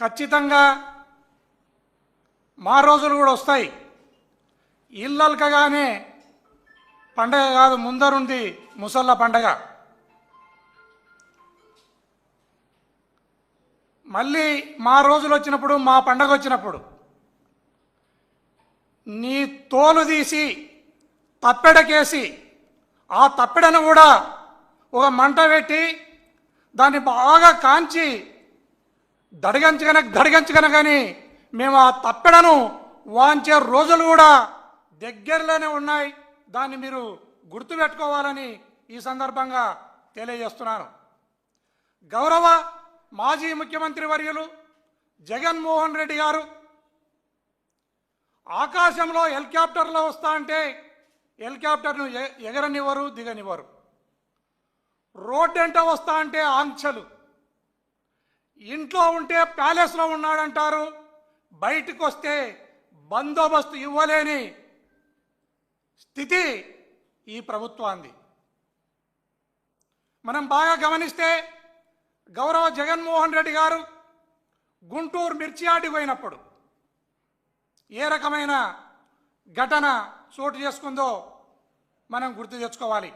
ఖచ్చితంగా మా రోజులు కూడా వస్తాయి. ఇల్లల్కగానే పండగ కాదు, ముందరుంది ముసళ్ళ పండగ. మళ్ళీ మా రోజులు వచ్చినప్పుడు, మా పండగ వచ్చినప్పుడు నీ తోలు తీసి తప్పెడకేసి ఆ తప్పెడను కూడా ఒక మంట పెట్టి దాన్ని బాగా కాంచి దడిగంచగన కానీ మేము ఆ తప్పెడను వాంచే రోజులు కూడా దగ్గరలోనే ఉన్నాయి. దాన్ని మీరు గుర్తుపెట్టుకోవాలని ఈ సందర్భంగా తెలియజేస్తున్నాను. గౌరవ మాజీ ముఖ్యమంత్రి వర్యులు జగన్మోహన్ రెడ్డి గారు ఆకాశంలో హెలికాప్టర్లో వస్తా అంటే హెలికాప్టర్ను ఎగరనివ్వరు, దిగనివ్వరు. రోడ్డు ఎంట వస్తా అంటే ఆంక్షలు. ఇంట్లో ఉంటే ప్యాలెస్లో ఉన్నాడంటారు, బయటకు వస్తే బందోబస్తు ఇవ్వలేని స్థితి ఈ ప్రభుత్వాన్ని. మనం బాగా గమనిస్తే గౌరవ జగన్మోహన్ రెడ్డి గారు గుంటూరు మిర్చియాడి పోయినప్పుడు ఏ రకమైన ఘటన చోటు చేసుకుందో మనం గుర్తు తెచ్చుకోవాలి.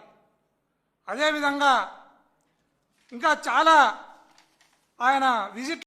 అదేవిధంగా ఇంకా చాలా ఆయన విజిట్